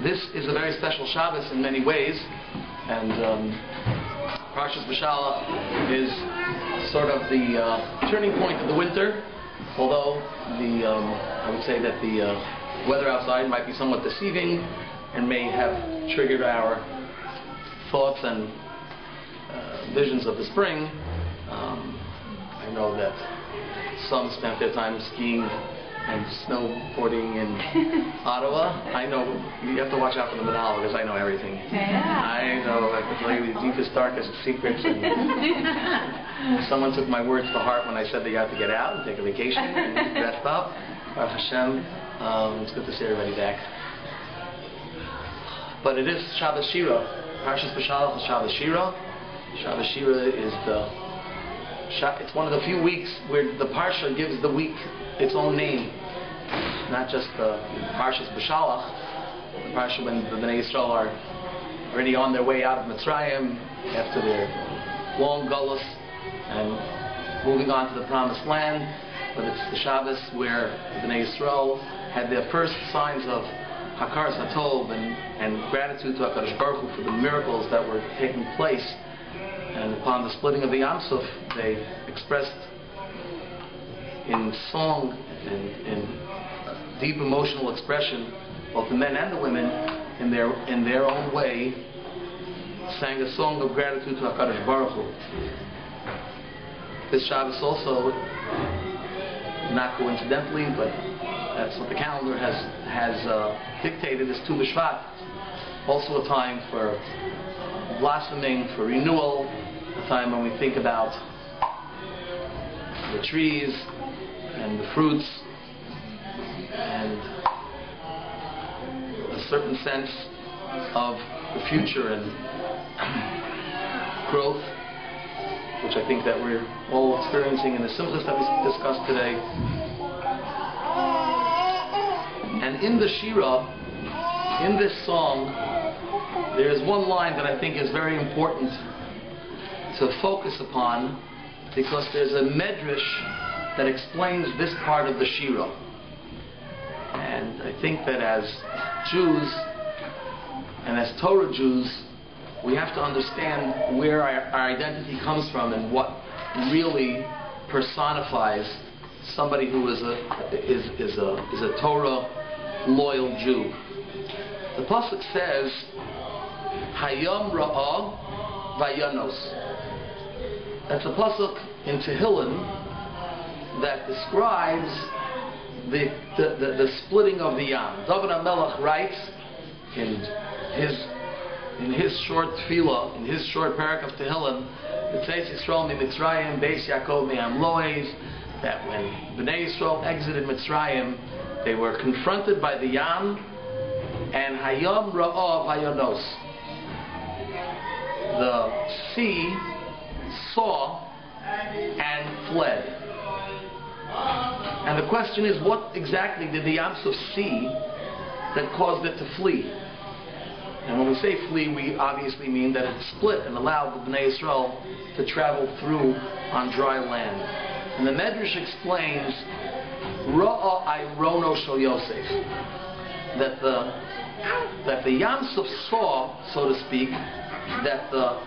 This is a very special Shabbos in many ways, and Parshas Beshalach is sort of the turning point of the winter, although I would say that the weather outside might be somewhat deceiving and may have triggered our thoughts and visions of the spring. I know that some spent their time skiing and snowboarding in Ottawa. I know you have to watch out for the Manal because I know everything. Yeah. I know I can tell you the deepest, darkest secrets. And someone took my words to heart when I said that you have to get out and take a vacation and rest up. Baruch Hashem. It's good to see everybody back. But it is Shabbos Shira. Parshas Beshalach is Shabbos Shira. Shabbos Shira is it's one of the few weeks where the Parsha gives the week its own name. Not just the Parshas Beshalach, the Parsha when the Bnei Yisrael are already on their way out of Mitzrayim after their long gullus and moving on to the Promised Land. But it's the Shabbos where the Bnei Yisrael had their first signs of Hakaras HaTov and gratitude to HaKadosh Baruch Hu for the miracles that were taking place. And upon the splitting of the Yam Suf, they expressed in song and in deep emotional expression, both the men and the women, in their own way, sang a song of gratitude to HaKadosh Baruch Hu. This Shabbos also, not coincidentally, but that's what the calendar has dictated, is Tu B'Shvat, also a time for blossoming, for renewal, a time when we think about the trees and the fruits and a certain sense of the future and growth, which I think that we're all experiencing in the simchas that we discussed today. And in the Shira, in this song, there is one line that I think is very important to focus upon, because there's a medrash that explains this part of the Shira. And I think that as Jews and as Torah Jews, we have to understand where our identity comes from and what really personifies somebody who is a Torah loyal Jew. The pasuk says, Hayom Ra'ah Vayanos. That's a pasuk in Tehillim that describes the splitting of the Yam. David HaMelech writes in his short tefillah, in his short parak of Tehillim, it says Yisrael miMitzrayim Beis Yaakov me'am lo'ez, that when Bnei Yisrael exited Mitzrayim, they were confronted by the Yam, and Hayom Ra'ah Vayanos. The sea saw and fled. And the question is, what exactly did the Yam Suf see that caused it to flee? And when we say flee, we obviously mean that it split and allowed the Bnei Yisrael to travel through on dry land. And the Medrash explains, Ra'a Irono Shel Yosef, that the Yam Suf saw, so to speak, that the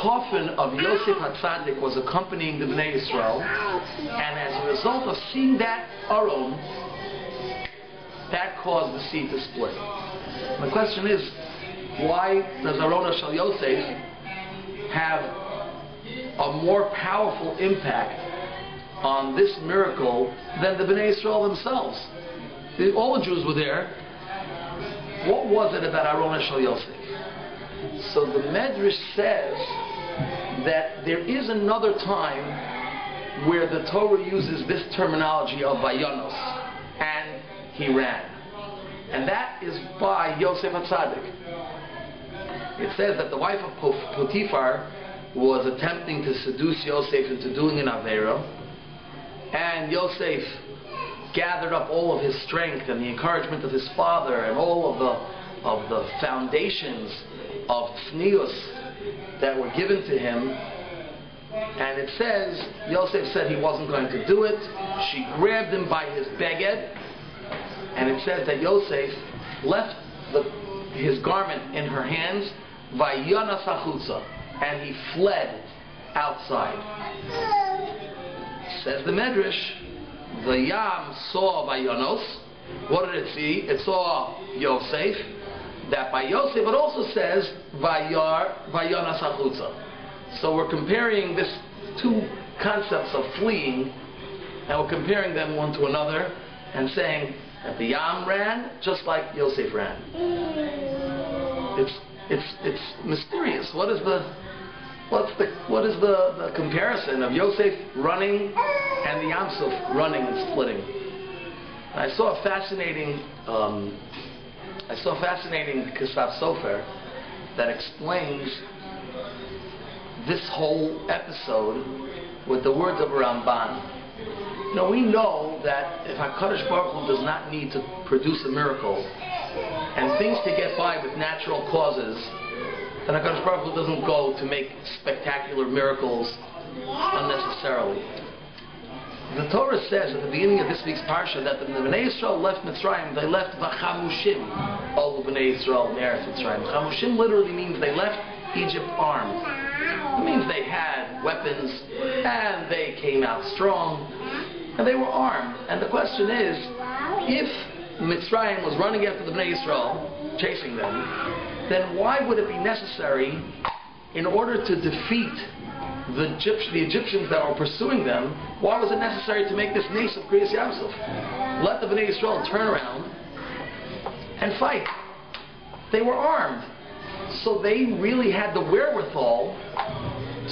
coffin of Yosef HaTzadik was accompanying the Bnei Yisrael, and as a result of seeing that Aron, that caused the sea to split. The question is, why does Arona Shel Yosef have a more powerful impact on this miracle than the Bnei Yisrael themselves? All the Jews were there. What was it about Arona Shel Yosef? So the Medrash says that there is another time where the Torah uses this terminology of Vayanos, and he ran. And that is by Yosef HaTzadik. It says that the wife of Potiphar was attempting to seduce Yosef into doing an Aveira, and Yosef gathered up all of his strength and the encouragement of his father and all of the foundations of tznius that were given to him, and it says Yosef said he wasn't going to do it. She grabbed him by his beged, and it says that Yosef left the his garment in her hands, vayonas achutza, and he fled outside. Says the Medrash, the Yam saw Vayonos. What did it see? It saw Yosef. That by Yosef it also says Vayonas achutza. So we're comparing these two concepts of fleeing, and we're comparing them one to another, and saying that the Yam ran just like Yosef ran. It's mysterious. What is the comparison of Yosef running and the Yam Suf running and splitting? I saw a fascinating Kisaf Sofer that explains this whole episode with the words of Ramban. You know, we know that if HaKadosh Baruch Hu does not need to produce a miracle and things to get by with natural causes, then HaKadosh Baruch Hu doesn't go to make spectacular miracles unnecessarily. The Torah says at the beginning of this week's Parsha that the Bnei Yisrael left Mitzrayim, they left V'chamushim, all the Bnei Yisrael in Eretz Mitzrayim. Chamushim literally means they left Egypt armed. It means they had weapons, and they came out strong, and they were armed. And the question is, if Mitzrayim was running after the Bnei Yisrael, chasing them, then why would it be necessary, in order to defeat the Egyptians that were pursuing them, why was it necessary to make this nace of Kriyas Yamsuf? Let the Bnei Yisrael turn around and fight. They were armed. So they really had the wherewithal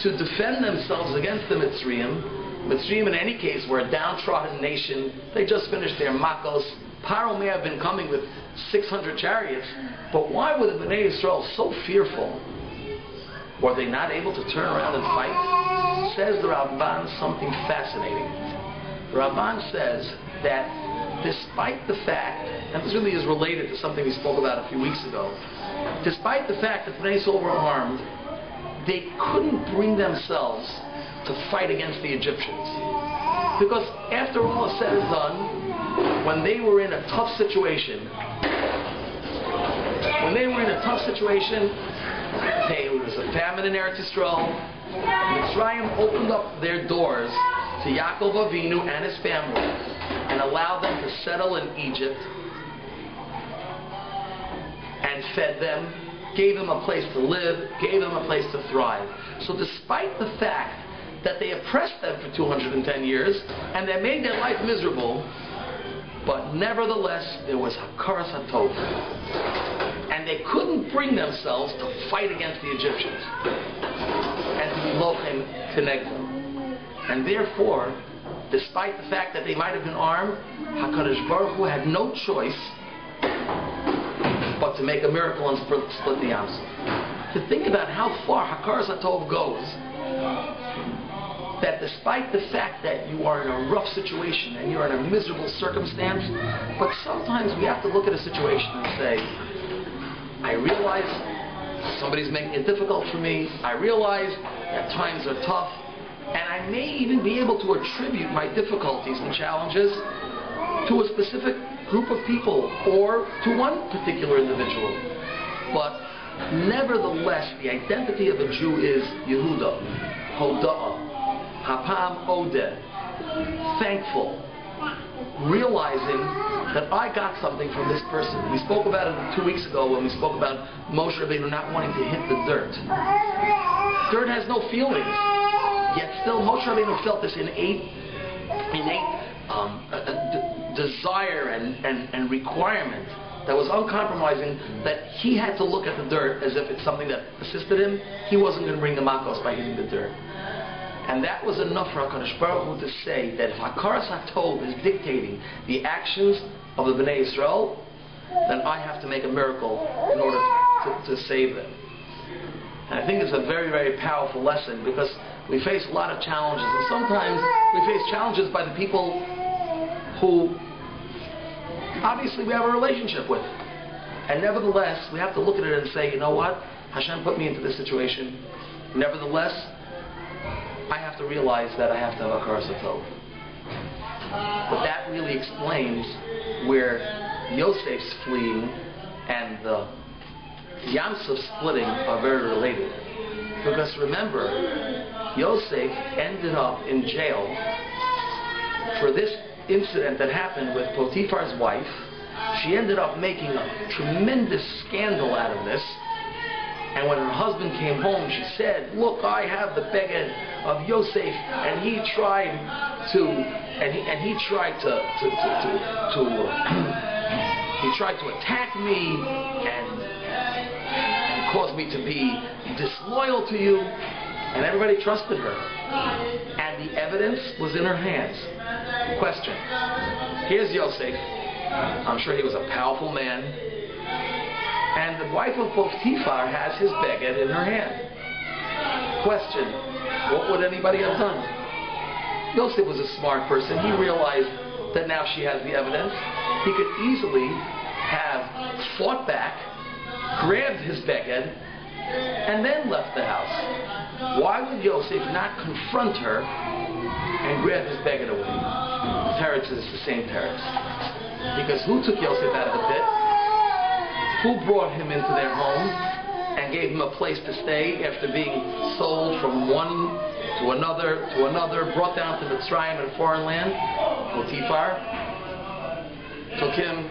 to defend themselves against the Mitzrayim. Mitzrayim, in any case, were a downtrodden nation. They just finished their Makos. Paro may have been coming with 600 chariots, but why were the Bnei Yisrael so fearful? Were they not able to turn around and fight? Says the Ramban something fascinating. The Ramban says that despite the fact, and this really is related to something we spoke about a few weeks ago, despite the fact that Bnei Yisrael were armed, they couldn't bring themselves to fight against the Egyptians. Because after all is said and done, when they were in a tough situation, there was a famine in Eretz Yisrael. Mitzrayim opened up their doors to Yaakov Avinu and his family and allowed them to settle in Egypt and fed them, gave them a place to live, gave them a place to thrive. So despite the fact that they oppressed them for 210 years and they made their life miserable, but nevertheless there was Hakaras HaTov. And they couldn't bring themselves to fight against the Egyptians and to be lochem kenegdom. And therefore, despite the fact that they might have been armed, HaKadosh Baruch Hu had no choice but to make a miracle and split the Yam Suf. To think about how far Hakaras HaTov goes, that despite the fact that you are in a rough situation and you're in a miserable circumstance, but sometimes we have to look at a situation and say, I realize somebody's making it difficult for me. I realize that times are tough. And I may even be able to attribute my difficulties and challenges to a specific group of people or to one particular individual. But nevertheless, the identity of a Jew is Yehuda, Hoda'ah, Hapam Odeh, thankful, realizing that I got something from this person. We spoke about it 2 weeks ago when we spoke about Moshe Rabbeinu not wanting to hit the dirt. Dirt has no feelings, yet still Moshe Rabbeinu felt this innate desire and requirement that was uncompromising, that he had to look at the dirt as if it's something that assisted him. He wasn't going to bring the makos by hitting the dirt. And that was enough for HaKadosh Baruch Hu to say that if Hakaras HaTov is dictating the actions of the Bnei Yisrael, then I have to make a miracle in order to save them. And I think it's a very, very powerful lesson, because we face a lot of challenges, and sometimes we face challenges by the people who obviously we have a relationship with. And nevertheless, we have to look at it and say, you know what? Hashem put me into this situation. Nevertheless, I have to realize that I have to have a Hakaras HaTov. But that really explains where Yosef's fleeing and the Yam Suf splitting are very related. Because remember, Yosef ended up in jail for this incident that happened with Potiphar's wife. She ended up making a tremendous scandal out of this. And when her husband came home, she said, "Look, I have the beged of Yosef, and he tried to attack me and cause me to be disloyal to you." And everybody trusted her. And the evidence was in her hands. Question: here's Yosef. I'm sure he was a powerful man. And the wife of Potiphar has his beged in her hand. Question: what would anybody have done? Yosef was a smart person. He realized that now she has the evidence. He could easily have fought back, grabbed his beged, and then left the house. Why would Yosef not confront her and grab his beged away? The teretz is the same teretz. Because who took Yosef out of the pit? Who brought him into their home and gave him a place to stay after being sold from one to another, brought down to Mitzrayim in a foreign land? Potiphar took him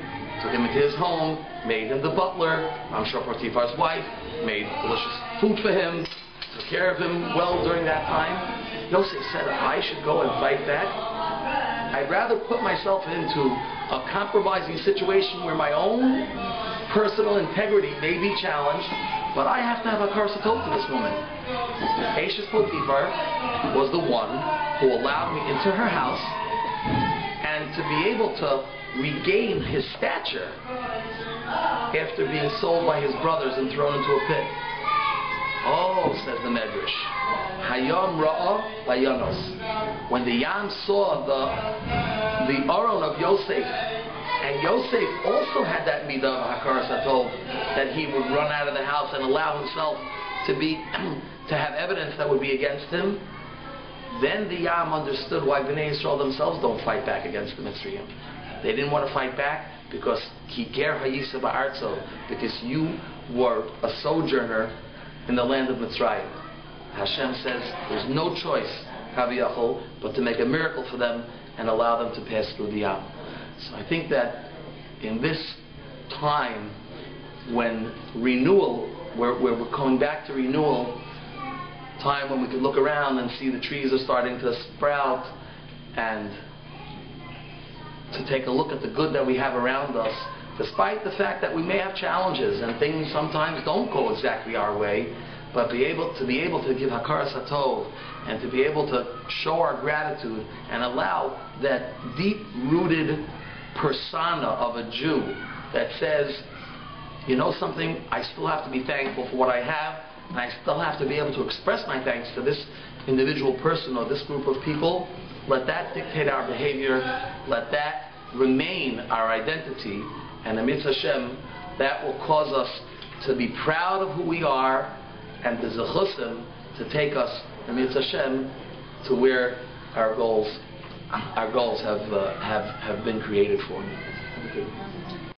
into his home, made him the butler. I'm sure Potiphar's wife made delicious food for him, took care of him well during that time. Yosef said, I should go and fight back. I'd rather put myself into a compromising situation where my own personal integrity may be challenged, but I have to have a karsatot to this woman. Ashes Potiphar was the one who allowed me into her house, and to be able to regain his stature after being sold by his brothers and thrown into a pit. Oh, says the Medrash, Hayom Ra'ah Bayanos. When the Yam saw the Aron of Yosef, and Yosef also had that midah of hakaras hatov, that he would run out of the house and allow himself to have evidence that would be against him. Then the Yam understood why Bnei Yisrael themselves don't fight back against the Mitzrayim. They didn't want to fight back because Kiker Hayisa Ba'artzo, because you were a sojourner in the land of Mitzrayim. Hashem says there's no choice, Kaviyachol, but to make a miracle for them and allow them to pass through the Yam. So I think that in this time when renewal, where we're coming back to renewal, time when we can look around and see the trees are starting to sprout, and to take a look at the good that we have around us, despite the fact that we may have challenges and things sometimes don't go exactly our way, but to be able to give hakaras hatov and to be able to show our gratitude and allow that deep-rooted persona of a Jew that says, you know something, I still have to be thankful for what I have, and I still have to be able to express my thanks to this individual person or this group of people. Let that dictate our behavior. Let that remain our identity. And Amitz Hashem, that will cause us to be proud of who we are, and the zechusim to take us, Amitz Hashem, to where our goals have been created for.